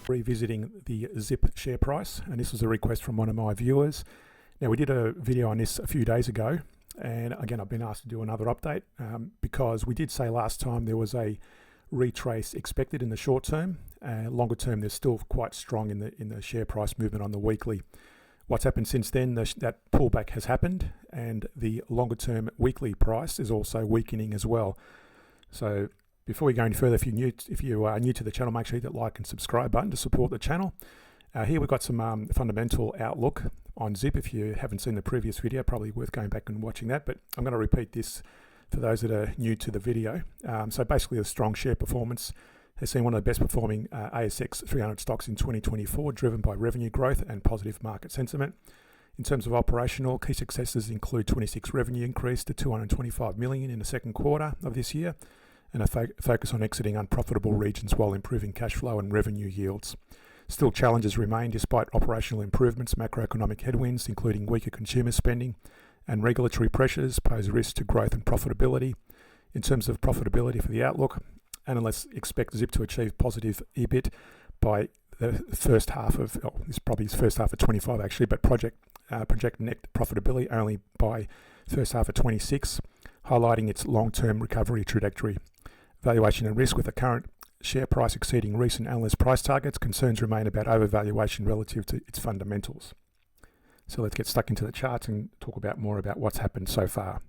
revisiting the Zip share price, and this was a request from one of my viewers. Now, we did a video on this a few days ago, and again I've been asked to do another update because we did say last time there was a retrace expected in the short term. Longer term, they're still quite strong in the share price movement on the weekly. What's happened since then, that pullback has happened, and the longer term weekly price is also weakening as well. So before we go any further, if you are new to the channel, make sure you hit that like and subscribe button to support the channel. Here we've got some fundamental outlook on Zip. If you haven't seen the previous video, probably worth going back and watching that, but I'm going to repeat this for those that are new to the video. So basically, a strong share performance has seen one of the best performing ASX 300 stocks in 2024, driven by revenue growth and positive market sentiment. In terms of operational, key successes include 26 revenue increase to 225 million in the second quarter of this year, and a focus on exiting unprofitable regions while improving cash flow and revenue yields. Still, challenges remain despite operational improvements. Macroeconomic headwinds, including weaker consumer spending and regulatory pressures, pose risks to growth and profitability. In terms of profitability for the outlook, analysts expect Zip to achieve positive EBIT by the first half of, this is probably first half of 25 actually, but project net profitability only by first half of 26, highlighting its long-term recovery trajectory. Valuation and risk: with the current share price exceeding recent analyst price targets, concerns remain about overvaluation relative to its fundamentals. So let's get stuck into the charts and talk about more about what's happened so far.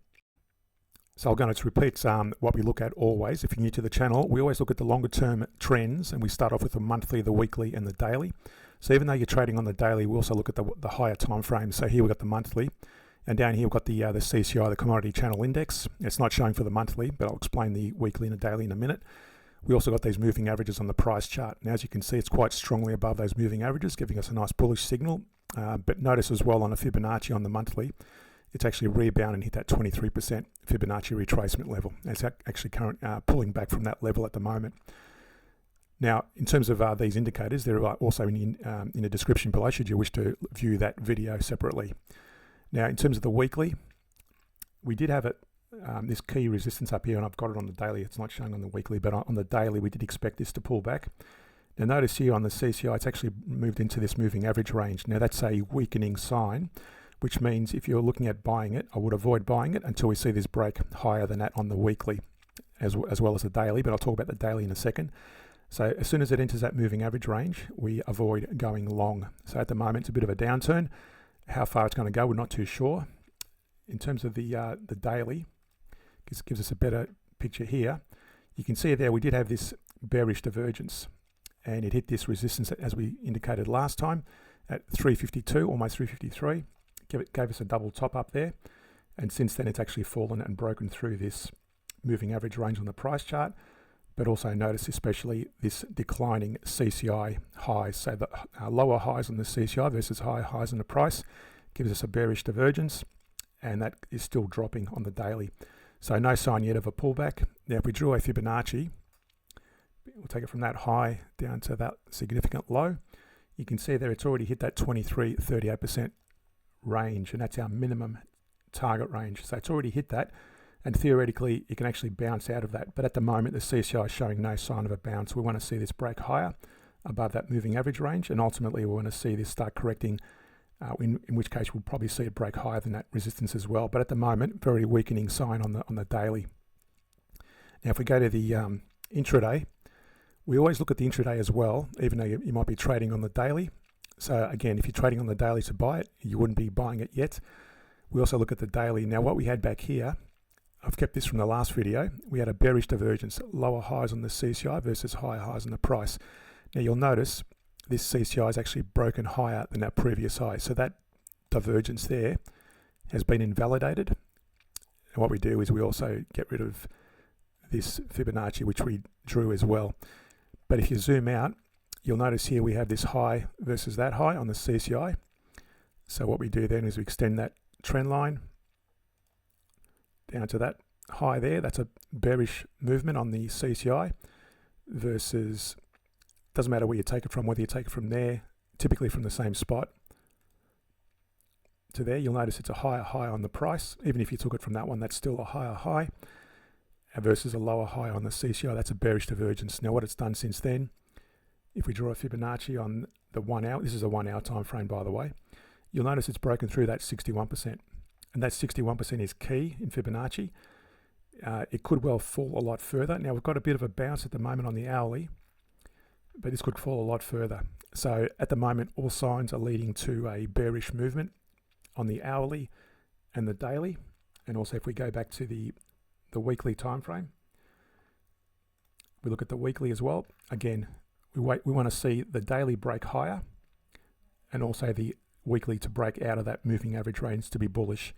So I'm going to repeat what we look at always. If you're new to the channel, we always look at the longer term trends, and we start off with the monthly, the weekly, and the daily. So even though you're trading on the daily, we also look at the higher time frames. So here we've got the monthly, and down here we've got the CCI, the Commodity Channel Index. It's not showing for the monthly, but I'll explain the weekly and the daily in a minute. We also got these moving averages on the price chart. Now, as you can see, it's quite strongly above those moving averages, giving us a nice bullish signal. But notice as well on a Fibonacci on the monthly, it's actually rebounded and hit that 23% Fibonacci retracement level. It's actually pulling back from that level at the moment. Now, in terms of these indicators, they're also in the description below should you wish to view that video separately. Now, in terms of the weekly, we did have this key resistance up here, and I've got it on the daily. It's not showing on the weekly, but on the daily, we did expect this to pull back. Now, notice here on the CCI, it's actually moved into this moving average range. Now, that's a weakening sign, which means if you're looking at buying it, I would avoid buying it until we see this break higher than that on the weekly, as well as the daily, but I'll talk about the daily in a second. So as soon as it enters that moving average range, we avoid going long. So at the moment, it's a bit of a downturn. How far it's going to go, we're not too sure. In terms of the daily, this gives us a better picture here. You can see there we did have this bearish divergence, and it hit this resistance as we indicated last time at 352, almost 353. Gave us a double top up there, and since then it's actually fallen and broken through this moving average range on the price chart. But also notice especially this declining CCI highs. So the lower highs on the CCI versus higher highs on the price gives us a bearish divergence, and that is still dropping on the daily. So no sign yet of a pullback. Now, if we drew a Fibonacci, we'll take it from that high down to that significant low. You can see there it's already hit that 38% range, and that's our minimum target range. So it's already hit that, and theoretically it can actually bounce out of that, but at the moment the CCI is showing no sign of a bounce. We want to see this break higher above that moving average range, and ultimately we want to see this start correcting, in which case we'll probably see it break higher than that resistance as well. But at the moment, very weakening sign on the daily. Now, if we go to the intraday, we always look at the intraday as well, even though you might be trading on the daily. So again, if you're trading on the daily to buy it, you wouldn't be buying it yet. We also look at the daily. Now, what we had back here, I've kept this from the last video, we had a bearish divergence, lower highs on the CCI versus higher highs on the price. Now, you'll notice this CCI is actually broken higher than that previous high. So that divergence there has been invalidated. And what we do is we also get rid of this Fibonacci, which we drew as well. But if you zoom out, you'll notice here we have this high versus that high on the CCI. So what we do then is we extend that trend line down to that high there. That's a bearish movement on the CCI versus, doesn't matter where you take it from, whether you take it from there, typically from the same spot to there, you'll notice it's a higher high on the price. Even if you took it from that one, that's still a higher high versus a lower high on the CCI. That's a bearish divergence. Now what it's done since then if we draw a Fibonacci on the 1 hour, this is a 1 hour time frame by the way, you'll notice it's broken through that 61%. And that 61% is key in Fibonacci. It could well fall a lot further. Now we've got a bit of a bounce at the moment on the hourly, but this could fall a lot further. So at the moment, all signs are leading to a bearish movement on the hourly and the daily. And also if we go back to the weekly time frame, we look at the weekly as well. Again, we want to see the daily break higher and also the weekly to break out of that moving average range to be bullish.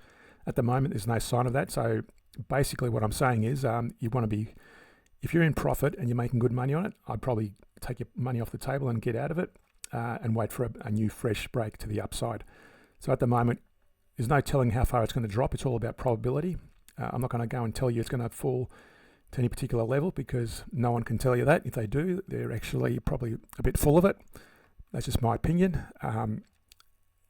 At the moment, there's no sign of that. So basically what I'm saying is you want to be, if you're in profit and you're making good money on it, I'd probably take your money off the table and get out of it and wait for a new fresh break to the upside. So at the moment, there's no telling how far it's going to drop. It's all about probability. I'm not going to go and tell you it's going to fall to any particular level because no one can tell you that. If they do, they're actually probably a bit full of it. That's just my opinion.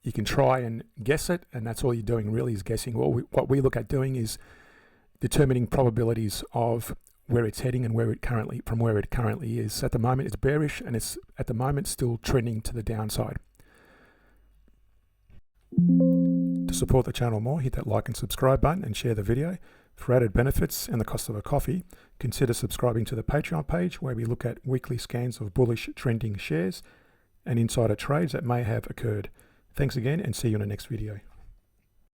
You can try and guess it, and that's all you're doing really is guessing. What we look at doing is determining probabilities of where it's heading and from where it currently is. At the moment, it's bearish, and it's at the moment still trending to the downside. To support the channel more, hit that like and subscribe button and share the video. For added benefits and the cost of a coffee, consider subscribing to the Patreon page where we look at weekly scans of bullish trending shares and insider trades that may have occurred. Thanks again and see you in the next video.